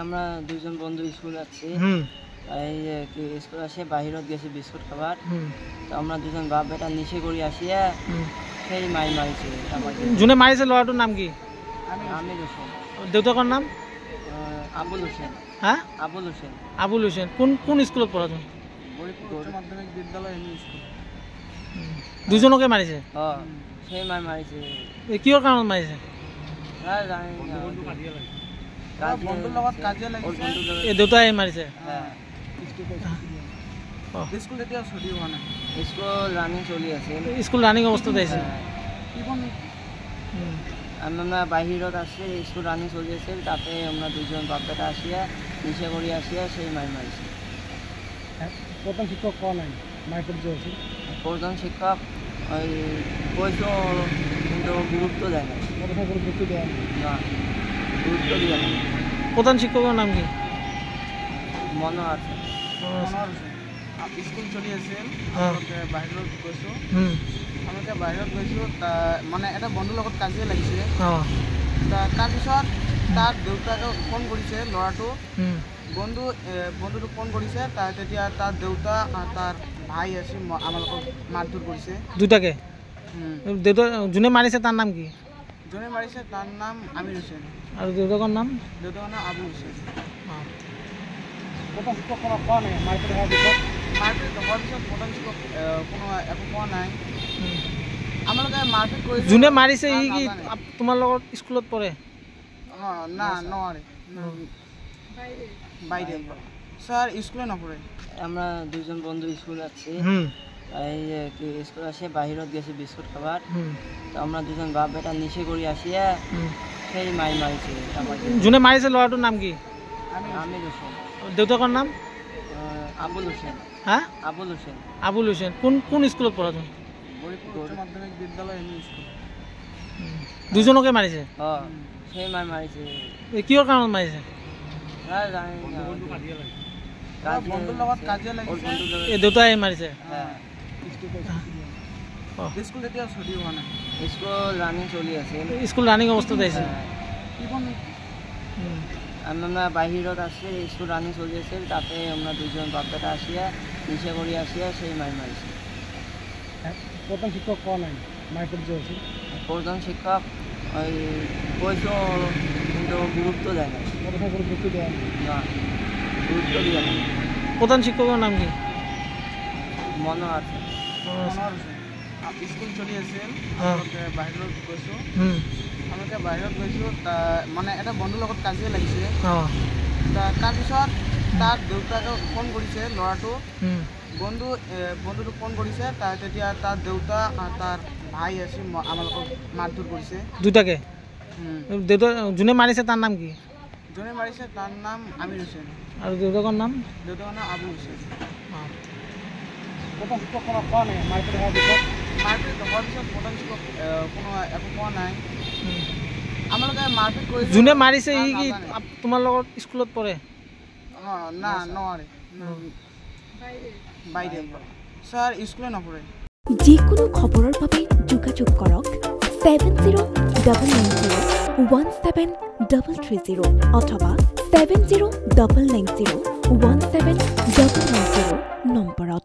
আমরা দুজন বন্ধু স্কুল যাচ্ছি। এই কি স্কুল আসে বাহিরত গেছি বিস্কুট খাবার। তো আমরা দুজন বাপ বেটা নিচে করি আসিয়া সেই মারিছে আমাকে। জুনে মারিছে লড়াটোর নাম কি? আমির হোসেন। দেউতাকৰ নাম? আবুল হোসেন। হ্যাঁ, আবুল হোসেন। আবুল হোসেন কোন স্কুলত পঢ়া তুমি? উচ্চ মাধ্যমিক বিদ্যালয় স্কুল। দুজনকে মারিছে? সেই মারিছে। কিহৰ কাৰণত মাৰিছে? বন্ধুৰ লগত কাজিয়া লাগিছে। এই দেউতাই মাৰিছে? স্কুল এতিয়া ছুটি হোৱা নাই। স্কুল ৰানিং চলি আছে। স্কুল ৰানিং অৱস্থাত আহিছে? আমরা বাহিরত আসছে স্কুল রানিং চলি আছে, তাতে আমরা দুজন বাপ বেটা আসিয়া নিচে করি আসিয়া সেই মারিছে। প্রধান শিক্ষক কোৱা নাই মারপিট যে হয়েছে? প্রধান শিক্ষক ওই কইছো কিন্তু গুরুত্ব দেয় না। গুরুত্ব দেয় না, গুরুত্ব দিয়ে না। প্রধান শিক্ষকের নাম কি? মনে আছে। স্কুল চলি আছিল, বাহিৰত গৈছোঁ। আমাকে বাহিৰত গৈছোঁ, মানে এটা বন্ধুৰ লগত কাজিয়া লাগিছিলে। তাৰপিছত তাৰ দেউতাকে ফোন কৰিছে ল'ৰাটো, বন্ধুটোক ফোন কৰিছে। তেতিয়া তাৰ দেউতা তাৰ ভাই আছে আমালোকক মাৰধৰ কৰিছে দুটাকে। দেউতা যোনে মাৰিছে তাৰ নাম কি? যোনে মাৰিছে তাৰ নাম আমিৰ হোসেন। আৰু দেউতাকৰ নাম? দেউতাকৰ নাম আবুল হোসেন। প্ৰধান শিক্ষকক কোৱা নাই মাৰপিট হোৱাৰ পিছত? মাৰপিট হোৱাৰ পিছত প্ৰধান শিক্ষক কোনো একো কোৱা নাই। আমালোকে মাৰপিট কৰিছে। যোনে মাৰিছে ই কি তোমাৰ লগত স্কুলত পঢ়ে? না, নোৱাৰে, বাইরে স্যার স্কুলে নপড়ে। আমরা দুজন বন্ধু স্কুল যাচ্ছি। এই কি স্কুল আসে বাহিরত গেছি বিস্কুট খাবার। তো আমরা দুজন বাপ বেটা নিচে করি আসিয়া সেই মারিছে আমাকে। যোনে মারিছে লড়াটোর নাম কি? আমির হোসেন। দেউতাকৰ নাম? আবুল হোসেন। হ্যাঁ, আবুল হোসেন। আবুল হোসেন কোন স্কুলত পঢ়া তুমি? উচ্চ মাধ্যমিক বিদ্যালয় স্কুল। দুজনকে মারিছে? সেই মারিছে। কিহৰ কাৰণত মাৰিছে? বন্ধুৰ লগত কাজিয়া লাগিছে। এই দেউতাই মাৰিছে? স্কুল এতিয়া ছুটি হোৱা নাই। স্কুল ৰানিং চলি আছে। স্কুল ৰানিং অৱস্থাত আহিছে? আমরা বাহিরত আসছে স্কুল রানিং চলি আছে, তাতে আমরা দুজন বাপ বেটা আসিয়া নিচে করি আসিয়া সেই মারিছে। প্রধান শিক্ষক কোৱা নাই মারপিট যে হয়েছে? প্রধান শিক্ষক ওই কইছো কিন্তু গুরুত্ব দেয় না। গুরুত্ব দেয় না, গুরুত্ব দিয়ে না। প্রধান শিক্ষকের নাম কি? মনে আছে। স্কুল চলি আছিল, বাহিৰত গৈছোঁ। আমাকে বাহিৰত গৈছোঁ, মানে এটা বন্ধুৰ লগত কাজিয়া লাগিছে। তাৰপিছত তাৰ দেউতাকে ফোন কৰিছে ল'ৰাটো, বন্ধুটোক ফোন কৰিছে। তেতিয়া তাৰ দেউতা তাৰ ভাই আছে আমালোকক মাৰধৰ কৰিছে দুটাকে। দেউতা যোনে মাৰিছে তাৰ নাম কি? যোনে মাৰিছে তাৰ নাম আমিৰ হোসেন। আৰু দেউতাকৰ নাম? দেউতাকৰ নাম আবুল হোসেন। প্ৰধান শিক্ষকক কোৱা নাই মাৰপিট হোৱাৰ পিছত? মাৰপিট হোৱাৰ পিছত প্ৰধান শিক্ষক কোনো একো কোৱা নাই। আমালোকে মাৰপিট কৰিছে। যোনে মাৰিছে ই কি তোমাৰ লগত স্কুলত পঢ়ে? না, নোৱাৰে, বাইৰে স্যাৰ স্কুলে নপড়ে। যিকোনো খবৰৰ বাবে যোগাযোগ কৰক 7090173330 অথবা 7099017990 নম্বৰত।